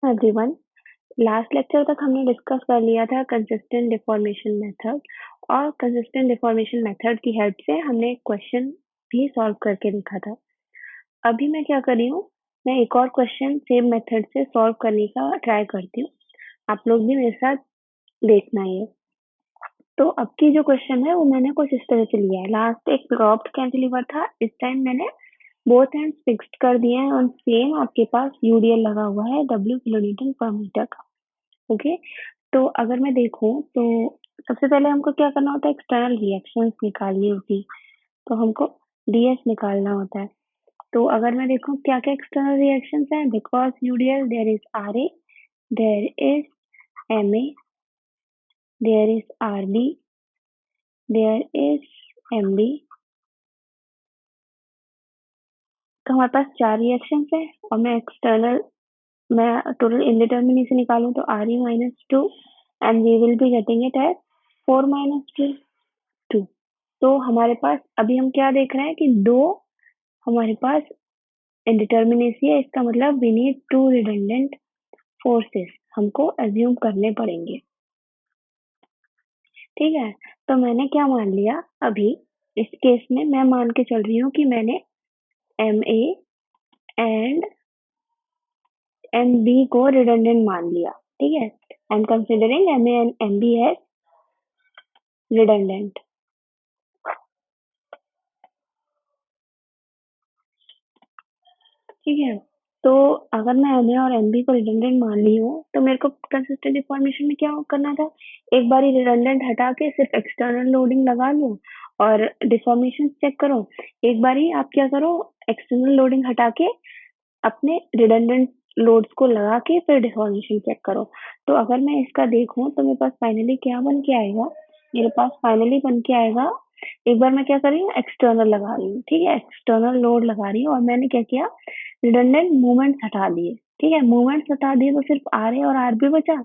Everyone, last lecture तक हमने discuss कर लिया था कंसिस्टेंट डिफॉर्मेशन मेथड। और कंसिस्टेंट डिफॉर्मेशन मेथड की हेल्प से हमने क्वेश्चन भी सॉल्व करके देखा था। अभी मैं क्या कर रही हूँ, मैं एक और क्वेश्चन सेम मेथड से सॉल्व करने का ट्राई करती हूँ। आप लोग भी मेरे साथ देखना ये। तो अब की जो क्वेश्चन है वो मैंने कुछ इस तरह से लिया है। लास्ट एक प्रोप्ड कैंटिलीवर था, इस टाइम मैंने बोथ एंड्स फिक्स्ड कर दिए हैं और सेम आपके पास यूडीएल लगा हुआ है डब्ल्यू किलोन्यूटन पर मीटर का। ओके, तो अगर मैं देखूं तो सबसे पहले हमको क्या करना होता है, एक्सटर्नल रिएक्शंस निकालनी होती है। तो हमको डीएस निकालना होता है। तो अगर मैं देखूं क्या क्या एक्सटर्नल रिएक्शंस हैं, because UDL there is R A, there is M A, there is R B, there is M B. तो हमारे पास चार रिएक्शंस है और मैं टोटल इंडिटर्मिनेट से निकालूं तो R E minus two and we will be getting it as 4 - 2। तो हमारे पास अभी हम क्या देख रहे हैं कि दो हमारे पास इंडिटर्मिनेसी है, इसका मतलब we need to redundant forces हमको अज्यूम करने पड़ेंगे। ठीक है, तो मैंने क्या मान लिया अभी इस केस में, मैं मान के चल रही हूँ कि मैंने M A and M B को रिडंडेंट मान लिया। ठीक है, I am considering M A and M B as redundant. ठीक है, तो अगर मैं एम ए और एम बी को रिडंडेंट मान ली हूँ तो मेरे को कंसिस्टेंट डिफॉर्मेशन में क्या करना था, एक बार रिडंडेंट हटा के सिर्फ एक्सटर्नल लोडिंग लगा लो और डिफॉर्मेशन चेक करो। एक बार ही आप क्या करो, एक्सटर्नल लोडिंग हटा के अपने रिडंडेंट लोड्स को लगा के फिर डिफॉर्मेशन चेक करो। तो अगर मैं इसका देखूं तो मेरे पास फाइनली क्या बन के आएगा, मेरे पास फाइनली बन के आएगा, एक बार मैं क्या कर रही हूँ, एक्सटर्नल लगा रही हूँ। ठीक है, एक्सटर्नल लोड लगा रही हूँ और मैंने क्या किया, रिडंडेंट मूवमेंट्स हटा दिए। ठीक है, मूवमेंट्स हटा दिए तो सिर्फ आर ए और आर बी बचा।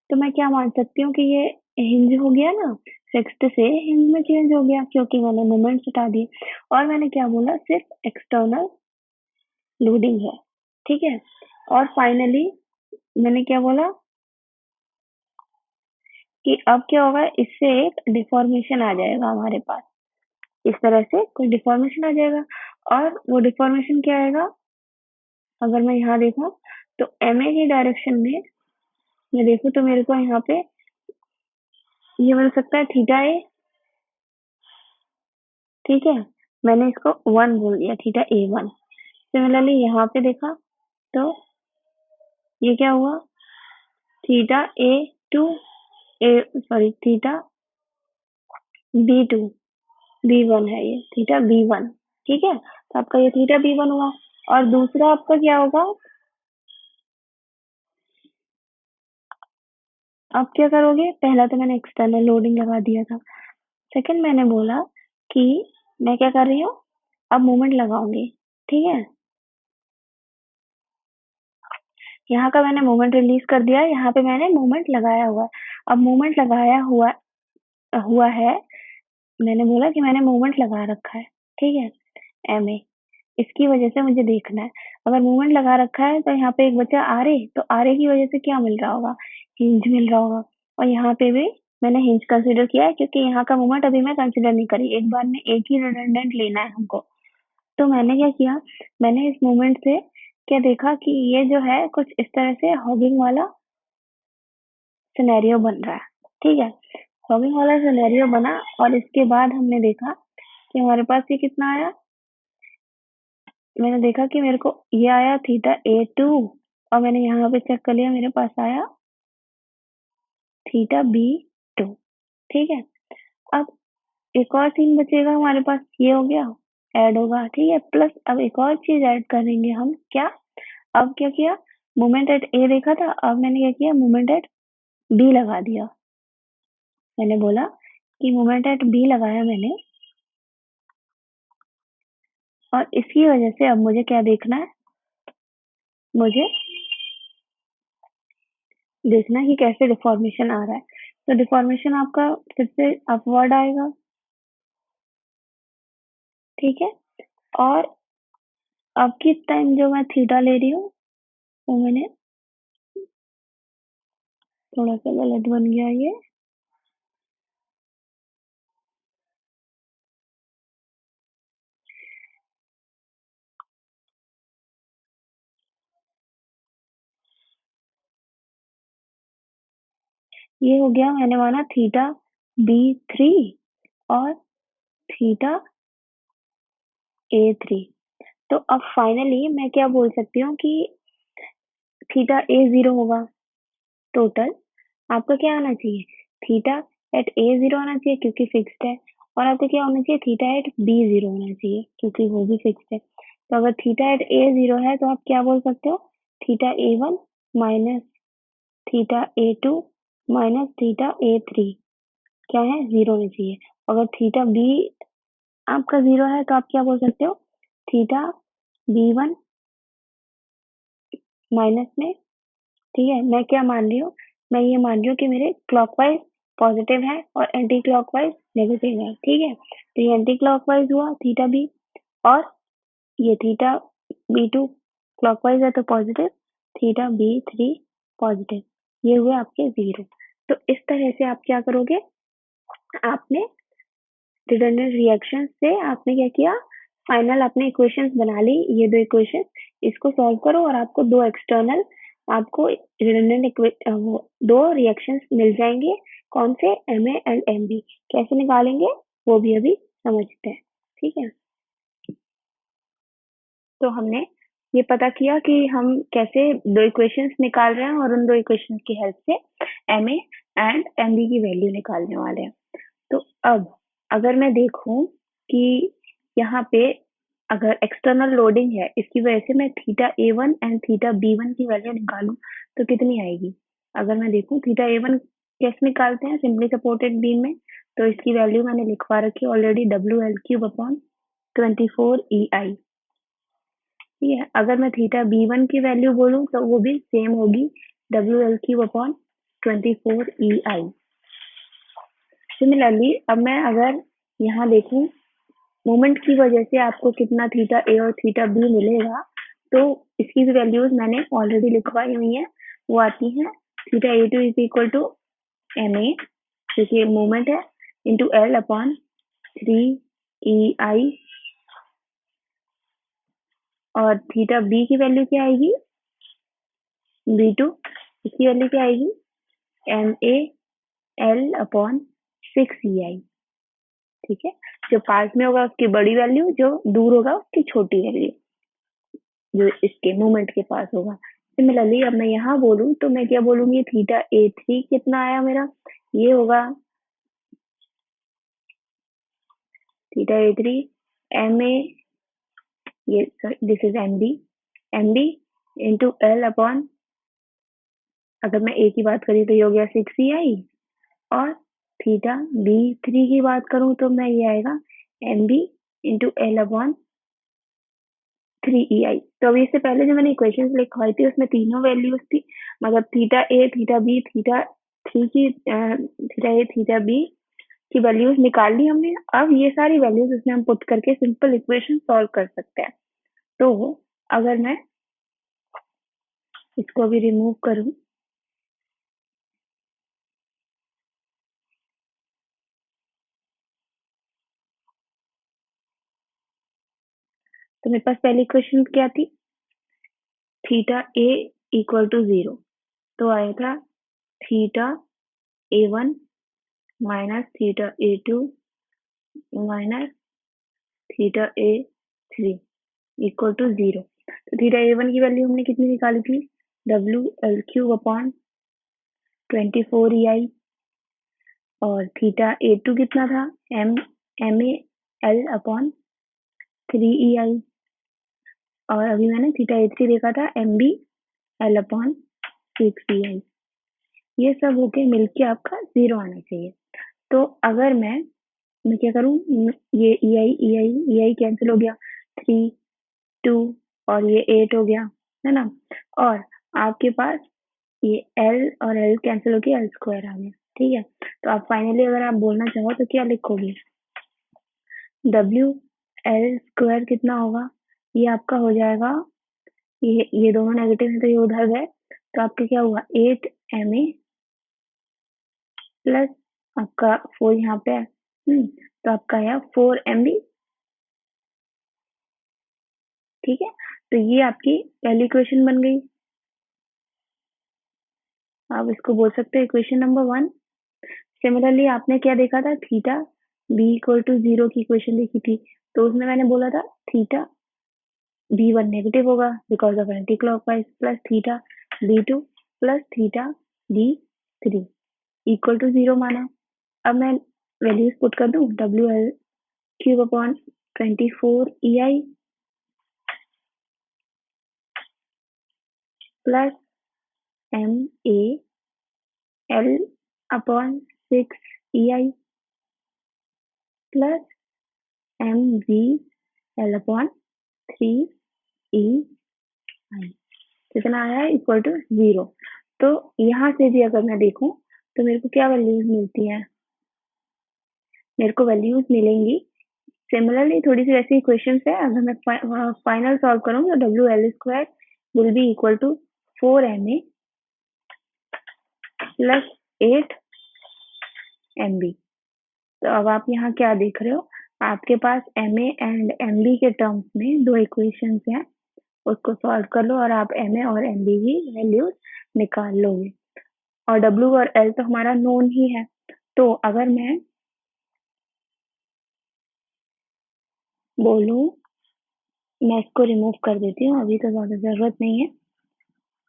तो मैं क्या मान सकती हूँ कि ये हिंज हो गया ना, फिक्स्ड से हिंज में चेंज हो गया क्योंकि मैंने मूवमेंट्स हटा दिए। और मैंने क्या बोला, सिर्फ एक्सटर्नल लोडिंग है। ठीक है, और फाइनली मैंने क्या बोला कि अब क्या होगा, इससे एक डिफॉर्मेशन आ जाएगा हमारे पास, इस तरह से कोई डिफॉर्मेशन आ जाएगा। और वो डिफॉर्मेशन क्या आएगा, अगर मैं यहाँ देखूं तो एम ए की डायरेक्शन में मैं देखूं तो मेरे को यहाँ पे ये मिल सकता है थीटा ए। ठीक है, मैंने इसको 1 बोल दिया, थीटा ए 1। सिमिलरली यहाँ पे देखा तो ये क्या हुआ, थीटा ए 2, ए सॉरी थीटा बी 2, बी 1 है, ये थीटा बी 1। ठीक है, तो आपका ये थीटा बी 1 हुआ। और दूसरा आपका क्या होगा, आप क्या करोगे, पहला तो मैंने एक्सटर्नल लोडिंग लगा दिया था। सेकंड मैंने बोला कि मैं क्या कर रही हूँ, अब मोमेंट लगाऊंगी। ठीक है, यहाँ का मैंने मोमेंट रिलीज कर दिया, यहाँ पे मैंने मोमेंट लगाया हुआ है। अब मोमेंट लगाया हुआ हुआ है, मैंने बोला कि मैंने मोमेंट लगा रखा है। ठीक है, एम ए, इसकी वजह से मुझे देखना है, अगर मूवमेंट लगा रखा है तो यहाँ पे एक बचा आर ए, तो आर ए की वजह से क्या मिल रहा होगा, हिंज मिल रहा होगा। और यहाँ पे भी मैंने हिंज कंसीडर किया है क्योंकि यहाँ का मूवमेंट अभी मैं कंसीडर नहीं करी, एक बार में एक ही रिडंडेंट लेना है हमको। तो मैंने क्या किया, मैंने इस मूवमेंट से क्या देखा कि ये जो है कुछ इस तरह से हॉगिंग वाला सिनेरियो बन रहा है। ठीक है, हॉगिंग वाला सिनेरियो बना और इसके बाद हमने देखा कि हमारे पास ये कितना आया, मैंने देखा कि मेरे को ये आया थीटा ए 2 और मैंने यहाँ पे चेक कर लिया, मेरे पास आया थीटा बी 2। ठीक है, अब एक और सीन बचेगा हमारे पास, ये हो गया ऐड होगा। ठीक है, प्लस अब एक और चीज ऐड करेंगे हम, क्या, अब क्या किया, मोमेंट एट ए देखा था, अब मैंने क्या किया, मोमेंट एट बी लगा दिया। मैंने बोला कि मोमेंट एट बी लगाया मैंने, और इसकी वजह से अब मुझे क्या देखना है, मुझे देखना है कि कैसे डिफॉर्मेशन आ रहा है। तो डिफॉर्मेशन आपका फिर से अपवर्ड आएगा। ठीक है, और अब की टाइम जो मैं थीटा ले रही हूँ वो मैंने थोड़ा सा गलत बन गया ये हो गया। मैंने माना थीटा B3 और थीटा A3। तो अब फाइनली मैं क्या बोल सकती हूँ कि थीटा A0 होगा टोटल। आपका क्या आना चाहिए? थीटा एट A0 आना चाहिए क्योंकि फिक्स्ड है। और आपका क्या होना चाहिए? थीटा एट B0 होना चाहिए क्योंकि वो भी फिक्स्ड है। तो अगर थीटा एट A0 है तो आप क्या बोल सकते हो? Theta A1 minus theta A2 minus theta A3 क्या है? 0 होना चाहिए। अगर थीटा B आपका 0 है तो आप क्या बोल सकते हो? थीटा B1 माइनस में, ठीक है, मैं क्या मान रही हूँ? मैं ये मान रही हूँ कि मेरे क्लॉकवाइज पॉजिटिव है और एंटी क्लॉकवाइज नेगेटिव है, ठीक है। तो ये एंटी क्लॉकवाइज हुआ थीटा बी, और ये थीटा B2 क्लॉकवाइज है तो पॉजिटिव, थीटा B3 पॉजिटिव। ये हुए आपके 0। तो इस तरह से आप क्या करोगे? आपने रिडंडेंट रिएक्शन से आपने क्या किया? फाइनल आपने इक्वेशंस बना ली, ये दो इक्वेशन, इसको सॉल्व करो और आपको दो एक्सटर्नल, आपको रिडंडेंट दो रिएक्शंस मिल जाएंगे। कौन से? Ma and Mb। कैसे निकालेंगे वो भी अभी समझते हैं, ठीक है। तो हमने ये पता किया कि हम कैसे दो इक्वेशंस निकाल रहे हैं और उन दो इक्वेशंस की हेल्प से Ma एंड Mb की वैल्यू निकालने वाले हैं। तो अब अगर मैं देखूं कि यहाँ पे अगर एक्सटर्नल लोडिंग है, इसकी वजह से मैं theta A1 and theta B1 की वैल्यू निकालूं तो कितनी आएगी? अगर मैं देखूं थीटा A1 कैसे निकालते हैं सिंपली सपोर्टेड बीम में, तो इसकी वैल्यू मैंने लिखवा रखी है ऑलरेडी, WL³ अपॉन 24 EI, ठीक है। अगर मैं थीटा B1 की वैल्यू बोलूं तो वो भी सेम होगी, WL³ अपॉन 24 EI। सिमिलरली अब मैं अगर यहाँ देखूं मोमेंट की वजह से आपको कितना थीटा ए और थीटा बी मिलेगा, तो इसकी भी वैल्यूज मैंने ऑलरेडी लिखवाई हुई है। वो आती है theta A2 is equal to Ma, क्योंकि मोमेंट है, इंटू L/3 EI, और थीटा बी की वैल्यू क्या आएगी? B2, इसकी वैल्यू क्या आएगी? MA L/6 EI, ठीक है। जो पास में होगा उसकी बड़ी वैल्यू, जो दूर होगा उसकी छोटी वैल्यू, जो इसके मोमेंट के पास होगा। सिमिलरली अब मैं यहाँ बोलूँ तो मैं क्या बोलूंगी? थीटा A3 कितना आया मेरा? ये होगा थीटा A3 MA, ये this is MB into L/, अगर मैं A की बात करी तो ये हो गया 6 EI, और थीटा B3 की बात करूं तो मैं ये आएगा MB इंटू L/3 EI। तो अभी इससे पहले जो मैंने इक्वेशंस लिखवाई थी उसमें तीनों वैल्यूज थी, मतलब theta A, theta B, theta three की थीटा A, थीटा B की वैल्यूज निकाल ली हमने। अब ये सारी वैल्यूज उसमें हम पुट करके सिंपल इक्वेशन सॉल्व कर सकते हैं। तो अगर मैं इसको अभी रिमूव करूं तो मेरे पास पहली इक्वेशन क्या थी? थीटा A इक्वल टू 0, तो आया था theta A1 minus theta A2 minus theta A3 equal to 0। तो थीटा A1 की वैल्यू हमने कितनी निकाली थी? WL³ अपॉन 24 EI, और थीटा A2 कितना था? MA L/3 EI, और अभी मैंने थीटा A3 देखा था MB L/6 EI। ये सब होके मिलके आपका 0 आना चाहिए। तो अगर मैं क्या करूँ? ये EI कैंसिल हो गया, 3 2, और ये 8 हो गया, है ना। और आपके पास ये L और L कैंसिल होके L² आ गया, ठीक है। तो आप फाइनली अगर आप बोलना चाहो तो क्या लिखोगे? WL² कितना होगा? ये आपका हो जाएगा, ये दोनों नेगेटिव है तो ये उधर गए, तो आपका क्या हुआ? 8 Ma प्लस आपका 4 यहाँ पे है, तो आपका आया 4 MB। ठीक है, तो ये आपकी पहली इक्वेशन बन गई। आप इसको बोल सकते हो इक्वेशन नंबर 1। सिमिलरली आपने क्या देखा था, थीटा b इक्वल टू 0 की इक्वेशन देखी थी, तो उसमें मैंने बोला था थीटा b1 नेगेटिव होगा because of anti clockwise, plus theta b2 plus theta b3 equal to 0 माना। अब मैं वैल्यूज पुट कर दूं, WL cube upon 24 EI plus MA L upon 6 EI plus MV L upon 3 EI कितना आया है, equal to 0। तो यहाँ से भी अगर मैं देखूं तो मेरे को क्या वैल्यूज मिलती हैं, मेरे को वैल्यूज मिलेंगी सिमिलरली थोड़ी सी वैसी इक्वेशंस है। अगर मैं फाइनल सॉल्व करूँ तो WL square will be equal to 4MA plus 8MB। तो अब आप यहाँ क्या देख रहे हो, आपके पास MA एंड MB के टर्म्स में दो इक्वेशंस हैं, उसको सॉल्व कर लो और आप MA और MB की वैल्यूज निकाल लोगे। और W और L तो हमारा नोन ही है, तो अगर मैं बोलूं, मैं इसको रिमूव कर देती हूँ, अभी तो ज्यादा जरूरत नहीं है।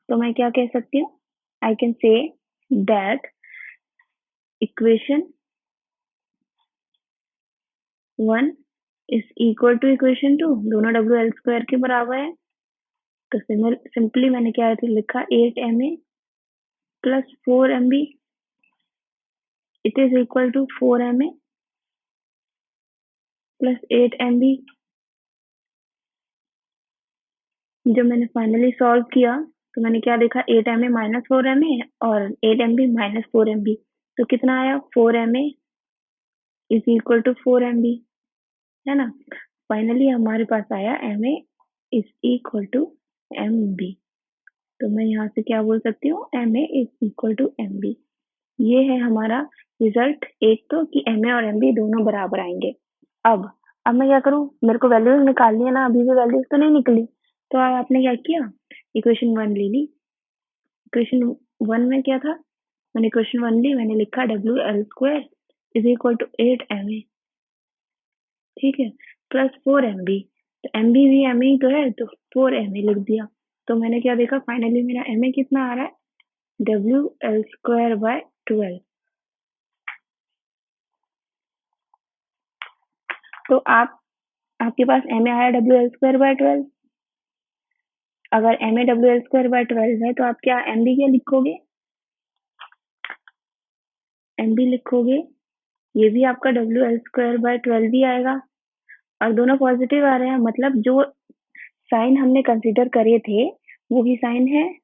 तो मैं क्या कह सकती हूँ, I can say that equation 1 is equal to equation 2, दोनों WL स्क्वायर के बराबर है। तो सिंपली मैंने क्या लिखा, 8MA plus 4MB it is equal to 4MA plus 8MB। जब मैंने फाइनली सॉल्व किया तो मैंने क्या देखा, 8MA माइनस 4MA और 8MB माइनस 4MB, तो कितना आया, 4MA is equal to 4MB, है ना। फाइनली हमारे पास आया MA is equal to MB। तो मैं यहाँ से क्या बोल सकती हूँ, MA is equal to MB। ये है हमारा रिजल्ट, एक तो कि MA और MB दोनों बराबर आएंगे। अब मैं क्या करूँ, मेरे को वैल्यूज निकालनी है ना, अभी भी वैल्यूज तो नहीं निकली। तो आपने क्या किया, इक्वेशन 1 ले ली। इक्वेशन 1 में क्या था, मैंने इक्वेशन 1 ली, मैंने लिखा WL square is equal to 8MA, ठीक है, प्लस 4MB। तो MB भी MA ही तो है, तो 4MA लिख दिया। तो मैंने क्या देखा, फाइनली मेरा MA कितना आ रहा है, WL स्क्वायर बाय 12। तो आपके पास MA आया WL स्क्वायर बाय 12। अगर MA WL स्क्वायर बाय 12 है तो आप क्या MB क्या लिखोगे, MB लिखोगे, ये भी आपका WL स्क्वायर बाय 12 भी आएगा। और दोनों पॉजिटिव आ रहे हैं, मतलब जो साइन हमने कंसीडर करे थे वो ही साइन है।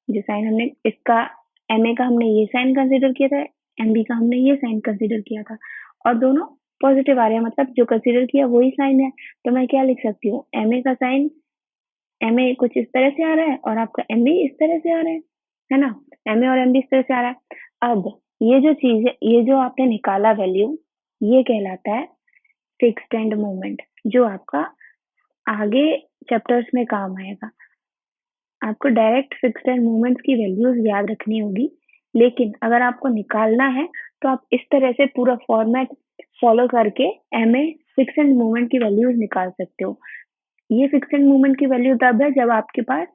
जो साइन हमने इसका MA का हमने ये साइन कंसीडर किया था, MB का हमने ये साइन कंसीडर किया था, और दोनों पॉजिटिव आ रहे हैं, मतलब जो कंसीडर किया वही साइन है। तो मैं क्या लिख सकती हूँ, MA का साइन, MA कुछ इस तरह से आ रहा है और आपका MB इस तरह से आ रहा है ना। MA और MB इस तरह से आ रहा है। अब ये जो चीज है, ये जो आपने निकाला वैल्यू, ये कहलाता है फिक्स्ड एंड मोमेंट, जो आपका आगे चैप्टर्स में काम आएगा। आपको डायरेक्ट फिक्स्ड एंड मोमेंट्स की वैल्यूज याद रखनी होगी, लेकिन अगर आपको निकालना है तो आप इस तरह से पूरा फॉर्मेट फॉलो करके MA फिक्स्ड एंड मोमेंट की वैल्यूज निकाल सकते हो। ये फिक्स्ड एंड मोमेंट की वैल्यू तब है जब आपके पास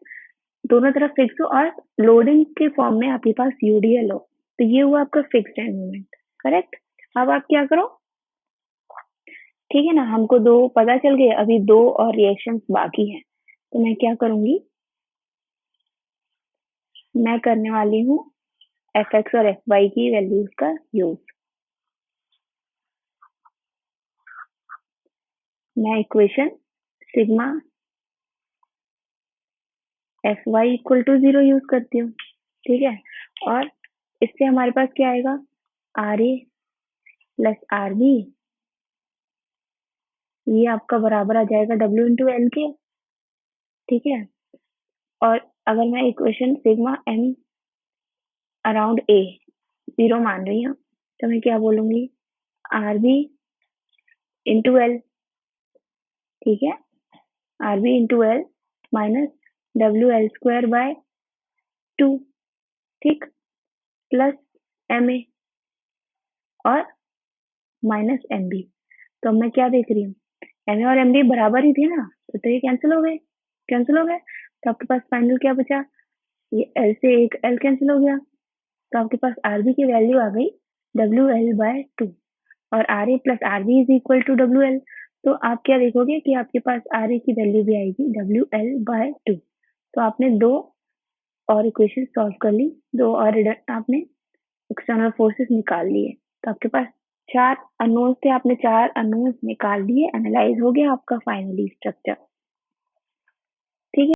दोनों तरफ फिक्स हो और लोडिंग के फॉर्म में आपके पास UDL हो। तो ये हुआ आपका फिक्स्ड एंड मोमेंट, करेक्ट। अब आप क्या करो, ठीक है ना, हमको दो पता चल गए, अभी दो और रिएक्शंस बाकी हैं। तो मैं क्या करूंगी, मैं करने वाली हूँ FX और FY की वैल्यूज का यूज। मैं equation sigma FY equal to 0 use करती हूँ, ठीक है। और इससे हमारे पास क्या आएगा, RA प्लस RB, ये आपका बराबर आ जाएगा W इंटू L के, ठीक है। और अगर मैं equation sigma M around A 0 मान रही हूँ, तो मैं क्या बोलूँगी? RB इंटू L, ठीक है? RB into L minus WL square by 2, ठीक? प्लस MA और माइनस MB। तो अब मैं क्या देख रही हूँ? MA और MB बराबर ही थे ना, तो ये कैंसिल हो गए, कैंसिल हो गए। तो आपके पास फाइनल क्या बचा? ये L से एक L कैंसिल हो गया, तो आपके पास RB की वैल्यू आ गई WL बाय 2 और RA plus RB is equal to WL। तो आप क्या देखोगे कि आपके पास RA की वैल्यू भी आएगी WL बाय 2। तो आपने दो और इक्वेशन सॉल्व कर ली, दो और आपने एक्सटर्नल फोर्सेस निकाल लिए। तो आपके पास 4 अननोन्स थे, आपने 4 अननोन्स निकाल दिए, एनालाइज हो गया आपका फाइनली स्ट्रक्चर।